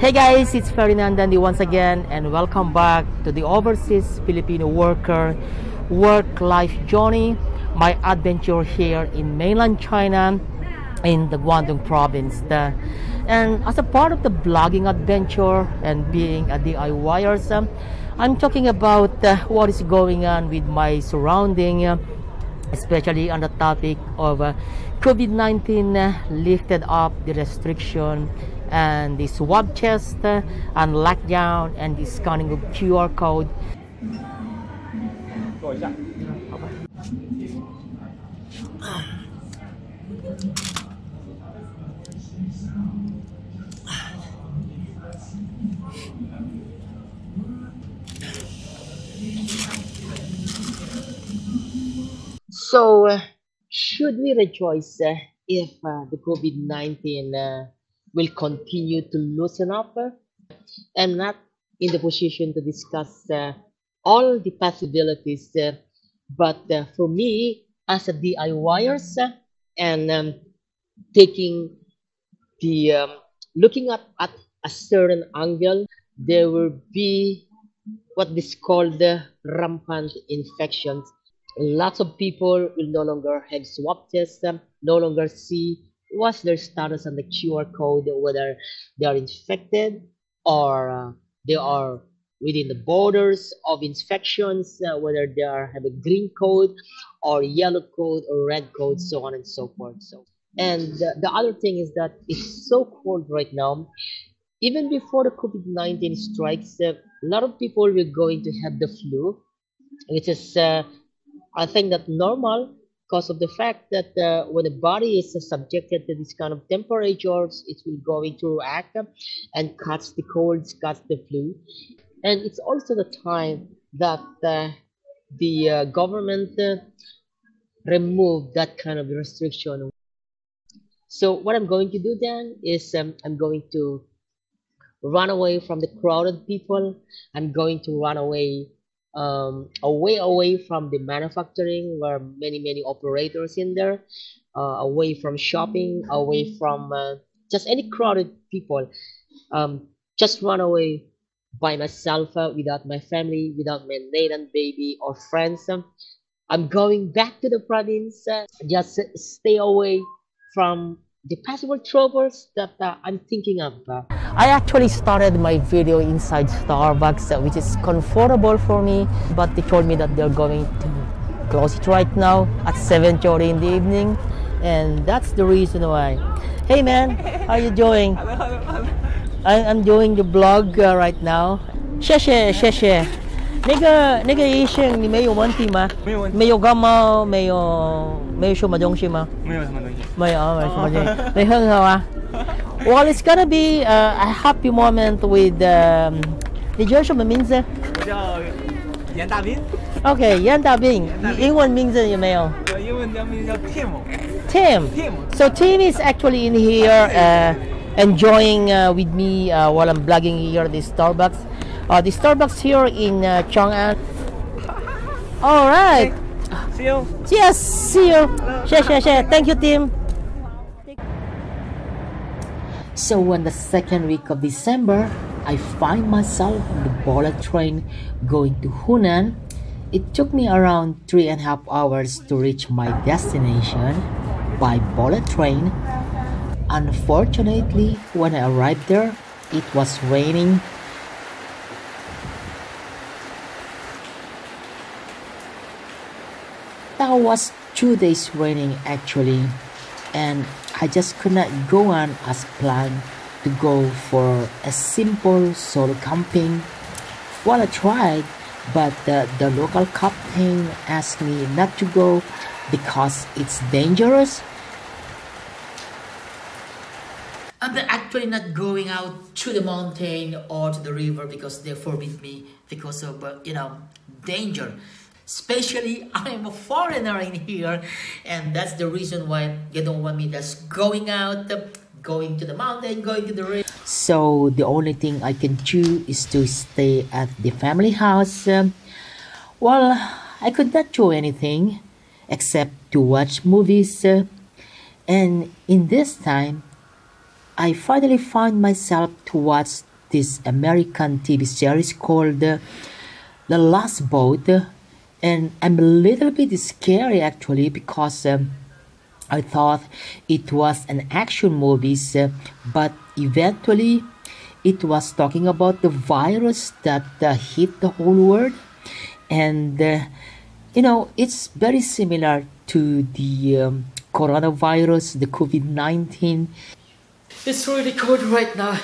Hey guys, it's Ferdinand Dandy once again, and welcome back to the Overseas Filipino Worker Work Life Journey, my adventure here in mainland China in the Guangdong province. And as a part of the blogging adventure and being a DIYer, I'm talking about what is going on with my surrounding, especially on the topic of COVID-19 lifted up the restriction and the swab test and lockdown and the scanning of QR code. So, should we rejoice if the COVID-19 will continue to loosen up? I'm not in the position to discuss all the possibilities, but for me, as a DIYers and taking the looking at a certain angle, there will be what is called the rampant infections. Lots of people will no longer have swab tests, no longer see what's their status on the QR code, whether they are infected or they are within the borders of infections, whether they have a green code or yellow code or red code, so on and so forth. And the other thing is that it's so cold right now. Even before the COVID-19 strikes, a lot of people were going to have the flu, which is I think that normal because of the fact that when the body is subjected to this kind of temperatures, it will going to react and catch the colds, catch the flu. And it's also the time that the government removed that kind of restriction. So what I'm going to do then is I'm going to run away from the crowded people. I'm going to run away from the manufacturing where many operators in there, away from shopping, away from just any crowded people, just run away by myself, without my family, without my maiden baby or friends. I'm going back to the province, just stay away from the possible troubles that I'm thinking of. I actually started my video inside Starbucks, which is comfortable for me, but they told me that they're going to close it right now at 7:30 in the evening, and that's the reason why. Hey man, how you doing? I'm doing the blog right now. 谢谢。那个医生，你没有问题吗？没有感冒，没有什么东西吗？没有什么东西。没有什么东西。你很好啊。Well, it's gonna be a happy moment with. 你叫什么名字？我叫严大斌。Okay, 严大斌。英文名字有没有？英文名字叫 Tim. So Tim is actually in here enjoying with me while I'm blogging here at the Starbucks. The Starbucks here in Chang'an. All right. See you. Yes, see you. Share. Thank you, Tim. So on the second week of December, I find myself on the bullet train going to Hunan. It took me around 3.5 hours to reach my destination by bullet train. Unfortunately, when I arrived there, it was raining. That was 2 days raining actually, and I just could not go on as planned to go for a simple solo camping. Well, I tried, but the local captain asked me not to go because it's dangerous. I'm actually not going out to the mountain or to the river because they forbid me because of danger. Especially I'm a foreigner in here, and that's the reason why they don't want me just going out, going to the mountain, going to the river. So the only thing I can do is to stay at the family house. Well, I could not do anything except to watch movies, and in this time I finally found myself to watch this American TV series called The Last Boat, and I'm a little bit scary actually because I thought it was an action movie, but eventually it was talking about the virus that hit the whole world, and it's very similar to the coronavirus, the COVID-19. It's really cold right now.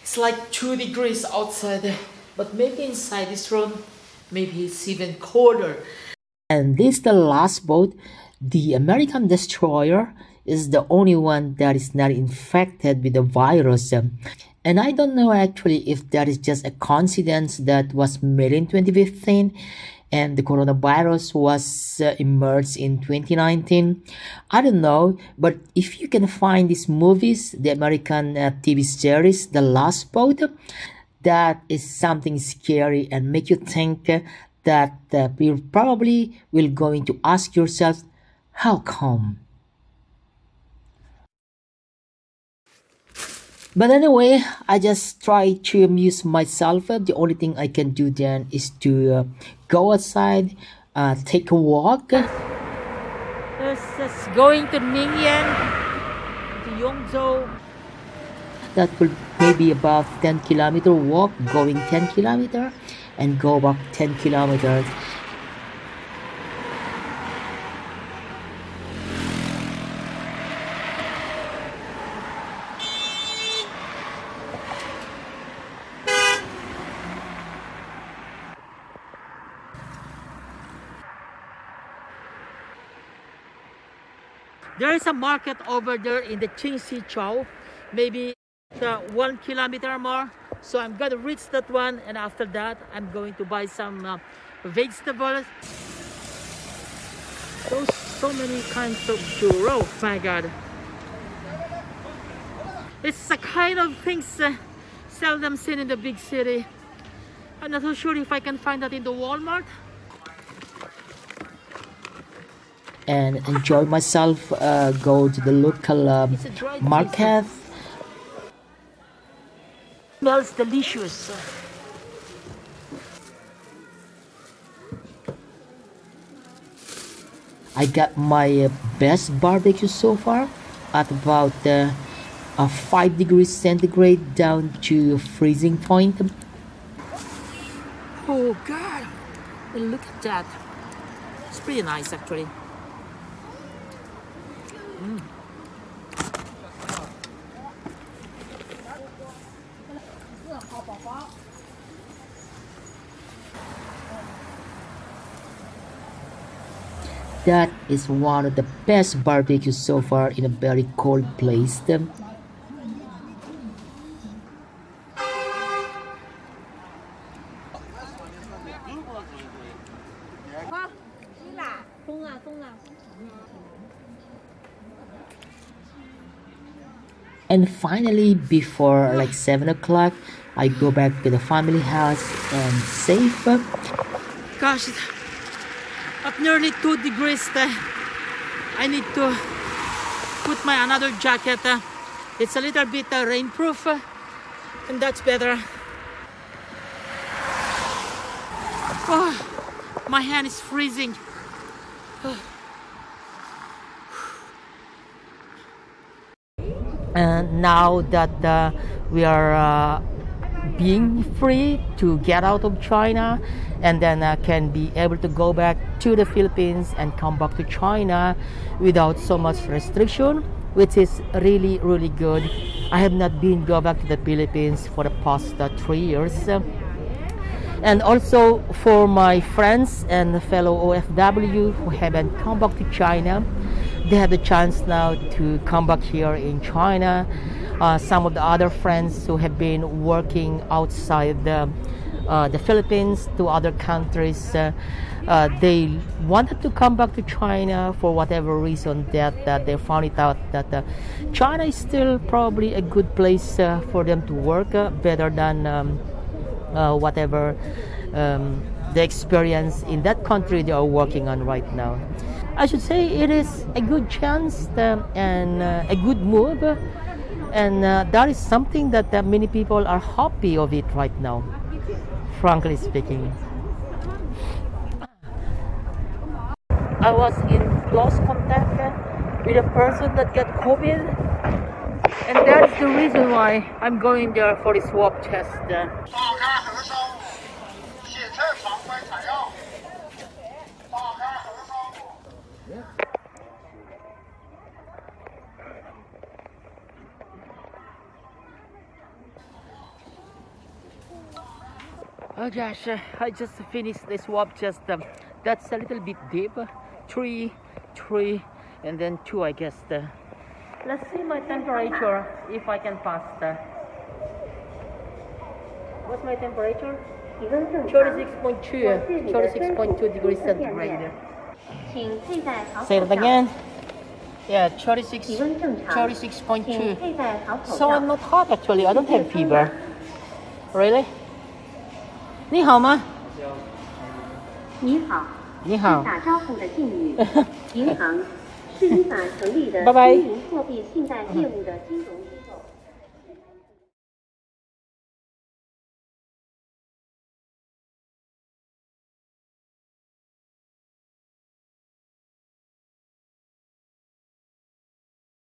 It's like 2 degrees outside, but maybe inside this room, maybe it's even colder. And this The Last Boat, the American destroyer, is the only one that is not infected with the virus. And I don't know actually if that is just a coincidence that was made in 2015 and the coronavirus was emerged in 2019. I don't know, but if you can find these movies, the American TV series, The Last Boat, that is something scary and make you think that you probably will going to ask yourself, how come? But anyway, I just try to amuse myself. The only thing I can do then is to go outside, take a walk. Just going to Ningyan, to Yongzhou. That will maybe about 10-kilometer walk, going 10 kilometer and go back 10 kilometers. There is a market over there in the Qingxi Chao, maybe 1 kilometer more. So I'm gonna reach that one, and after that I'm going to buy some vegetables. So many kinds of churro, my god. It's a kind of things seldom seen in the big city. I'm not so sure if I can find that in the Walmart. And enjoy myself, go to the local market. Smells delicious. I got my best barbecue so far at about 5 degrees centigrade down to freezing point. Oh god, look at that. It's pretty nice actually. That is one of the best barbecues so far in a very cold place. And finally, before like 7 o'clock, I go back to the family house and safe. Gosh, at nearly 2 degrees, I need to put my another jacket. It's a little bit rainproof, and that's better. Oh, my hand is freezing. And now that we are being free to get out of China, and then can be able to go back to the Philippines and come back to China without so much restriction, which is really good. I have not been go back to the Philippines for the past 3 years. And also for my friends and fellow OFW who haven't come back to China, they have the chance now to come back here in China. Some of the other friends who have been working outside the Philippines to other countries, they wanted to come back to China for whatever reason that they found it out that China is still probably a good place for them to work, better than whatever the experience in that country they are working on right now. I should say it is a good chance and a good move And that is something that many people are happy of it right now, frankly speaking. I was in close contact with a person that got COVID, and that is the reason why I'm going there for the swab test. Oh gosh, I just finished the swab test. That's a little bit deep. Three, and then 2, I guess. Let's see my temperature if I can pass. What's my temperature? 36.2 degrees centigrade. Say it again. Yeah, 36.2. So I'm not hot actually. I don't have fever. Really? 你好吗？你好。你好。打招呼的敬语。银行是依法成立的拜拜。经营货币信贷业务的金融。